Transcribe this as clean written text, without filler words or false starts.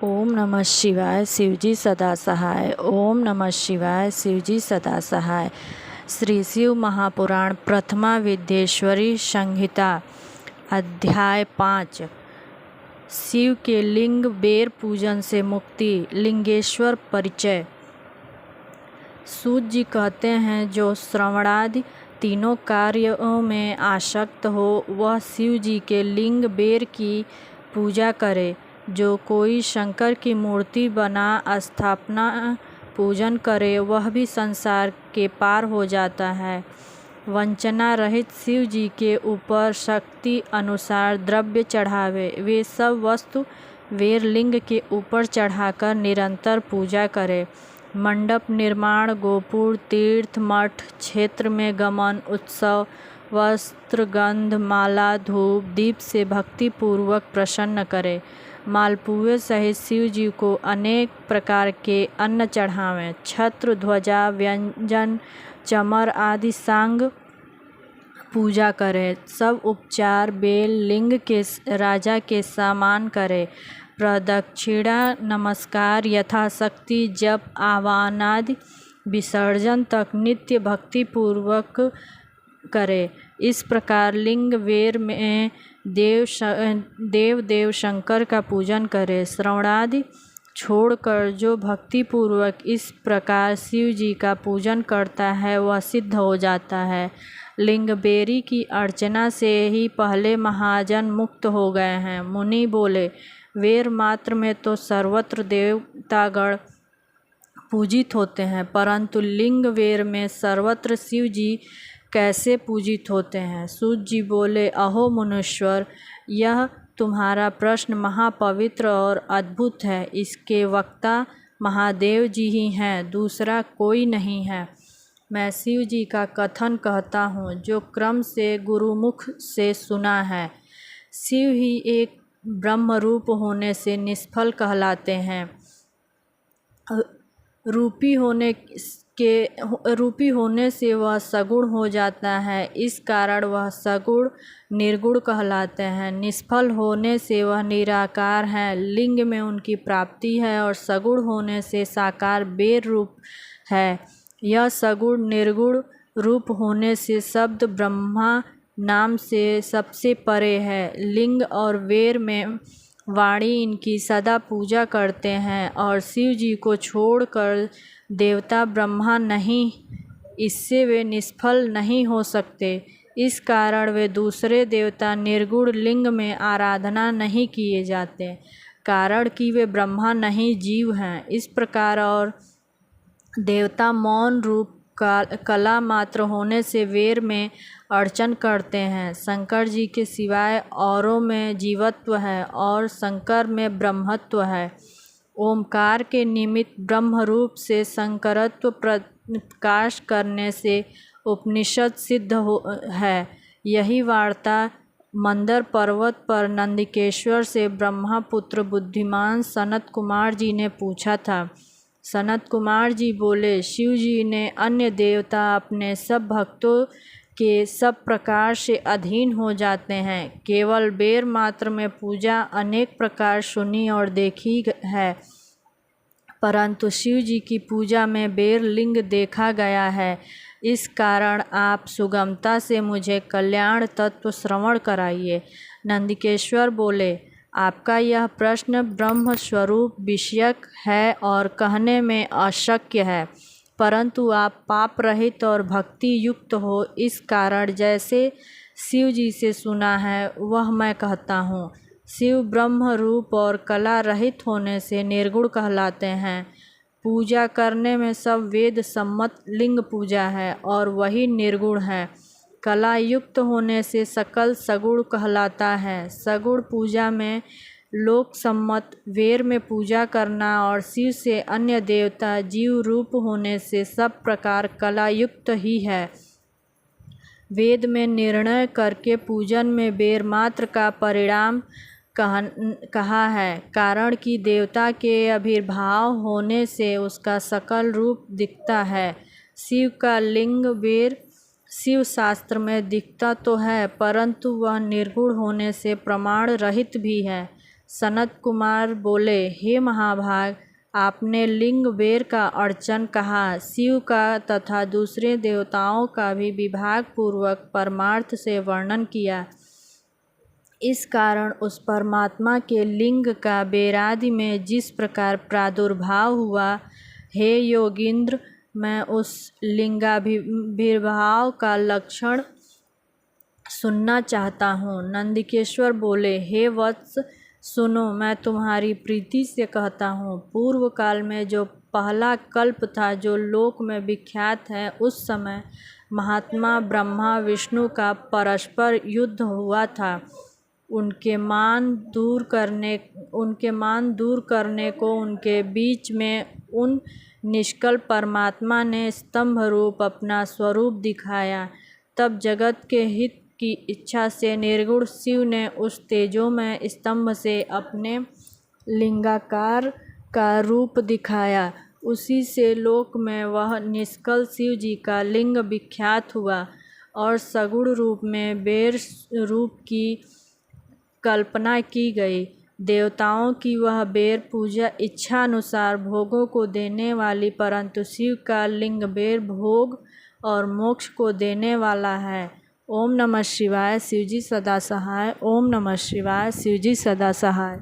ओम नमः शिवाय शिवजी सदा सहाय। ओम नमः शिवाय शिवजी सदा सहाय। श्री शिव महापुराण प्रथमा विद्येश्वरी संहिता अध्याय 5। शिव के लिंग बेर पूजन से मुक्ति। लिंगेश्वर परिचय। सूत जी कहते हैं, जो श्रवणादि तीनों कार्यों में आसक्त हो वह शिव जी के लिंग बेर की पूजा करे। जो कोई शंकर की मूर्ति बना स्थापना पूजन करे वह भी संसार के पार हो जाता है। वंचना रहित शिव जी के ऊपर शक्ति अनुसार द्रव्य चढ़ावे। वे सब वस्तु वेर लिंग के ऊपर चढ़ाकर निरंतर पूजा करे। मंडप निर्माण, गोपुर, तीर्थ, मठ, क्षेत्र में गमन, उत्सव, वस्त्र, गंध, माला, धूप, दीप से भक्ति पूर्वक प्रसन्न करे। मालपुए सहित शिव जी को अनेक प्रकार के अन्न चढ़ावें। छत्र, ध्वजा, व्यंजन, चमर आदि सांग पूजा करे। सब उपचार बेल लिंग के राजा के समान करे। प्रदक्षिणा नमस्कार यथाशक्ति जप आवाहनादि विसर्जन तक नित्य भक्ति पूर्वक करे। इस प्रकार लिंग वेर में देव शंकर का पूजन करे। श्रवणादि छोड़कर जो भक्ति पूर्वक इस प्रकार शिव जी का पूजन करता है वह सिद्ध हो जाता है। लिंग बेरी की अर्चना से ही पहले महाजन मुक्त हो गए हैं। मुनि बोले, वेर मात्र में तो सर्वत्र देवतागण पूजित होते हैं, परंतु लिंग वेर में सर्वत्र शिव जी कैसे पूजित होते हैं। सूत जी बोले, अहो मुनीश्वर, यह तुम्हारा प्रश्न महापवित्र और अद्भुत है। इसके वक्ता महादेव जी ही हैं, दूसरा कोई नहीं है। मैं शिव जी का कथन कहता हूँ जो क्रम से गुरुमुख से सुना है। शिव ही एक ब्रह्म रूप होने से निष्फल कहलाते हैं। रूपी होने से वह सगुण हो जाता है, इस कारण वह सगुण निर्गुण कहलाते हैं। निष्फल होने से वह निराकार हैं, लिंग में उनकी प्राप्ति है, और सगुण होने से साकार बेर रूप है। यह सगुण निर्गुण रूप होने से शब्द ब्रह्मा नाम से सबसे परे है। लिंग और वेर में वाणी इनकी सदा पूजा करते हैं, और शिव जी को छोड़कर देवता ब्रह्मा नहीं, इससे वे निष्फल नहीं हो सकते। इस कारण वे दूसरे देवता निर्गुण लिंग में आराधना नहीं किए जाते, कारण कि वे ब्रह्मा नहीं जीव हैं। इस प्रकार और देवता मौन रूप कला मात्र होने से वेर में अर्चन करते हैं। शंकर जी के सिवाय औरों में जीवत्व है और शंकर में ब्रह्मत्व है। ओमकार के निमित्त ब्रह्म रूप से शंकरत्व प्रकाश करने से उपनिषद सिद्ध है। यही वार्ता मंदर पर्वत पर नंदिकेश्वर से ब्रह्मपुत्र बुद्धिमान सनत कुमार जी ने पूछा था। सनत कुमार जी बोले, शिव जी ने अन्य देवता अपने सब भक्तों के सब प्रकार से अधीन हो जाते हैं। केवल बेर मात्र में पूजा अनेक प्रकार सुनी और देखी है, परंतु शिव जी की पूजा में बेर लिंग देखा गया है। इस कारण आप सुगमता से मुझे कल्याण तत्व श्रवण कराइए। नंदिकेश्वर बोले, आपका यह प्रश्न ब्रह्म स्वरूप विषयक है और कहने में अशक्य है, परंतु आप पाप रहित और भक्ति युक्त हो, इस कारण जैसे शिव जी से सुना है वह मैं कहता हूँ। शिव ब्रह्म रूप और कला रहित होने से निर्गुण कहलाते हैं। पूजा करने में सब वेद सम्मत लिंग पूजा है और वही निर्गुण है। कला युक्त होने से सकल सगुण कहलाता है। सगुण पूजा में लोक सम्मत वेर में पूजा करना और शिव से अन्य देवता जीव रूप होने से सब प्रकार कला युक्त ही है। वेद में निर्णय करके पूजन में बेर मात्र का परिणाम कहा है, कारण कि देवता के आविर्भाव होने से उसका सकल रूप दिखता है। शिव का लिंग बेर शिव शास्त्र में दिखता तो है, परंतु वह निर्गुण होने से प्रमाण रहित भी है। सनत कुमार बोले, हे महाभाग, आपने लिंग बेर का अर्चन कहा, शिव का तथा दूसरे देवताओं का भी विभाग पूर्वक परमार्थ से वर्णन किया। इस कारण उस परमात्मा के लिंग का बेरादि में जिस प्रकार प्रादुर्भाव हुआ, हे योगींद्र, मैं उस लिंगाभिर्भाव का लक्षण सुनना चाहता हूँ। नंदिकेश्वर बोले, हे वत्स, सुनो, मैं तुम्हारी प्रीति से कहता हूँ। पूर्व काल में जो पहला कल्प था, जो लोक में विख्यात है, उस समय महात्मा ब्रह्मा विष्णु का परस्पर युद्ध हुआ था। उनके मान दूर करने को उनके बीच में उन निष्कल परमात्मा ने स्तंभ रूप अपना स्वरूप दिखाया। तब जगत के हित की इच्छा से निर्गुण शिव ने उस तेजोमय स्तंभ से अपने लिंगाकार का रूप दिखाया। उसी से लोक में वह निष्कल शिव जी का लिंग विख्यात हुआ और सगुण रूप में बेर रूप की कल्पना की गई। देवताओं की वह बेर पूजा इच्छा अनुसार भोगों को देने वाली, परंतु शिव का लिंग बेर भोग और मोक्ष को देने वाला है। ओम नमः शिवाय, शिवजी सदा सहाय। ओम नमः शिवाय, शिवजी सदा सहाय।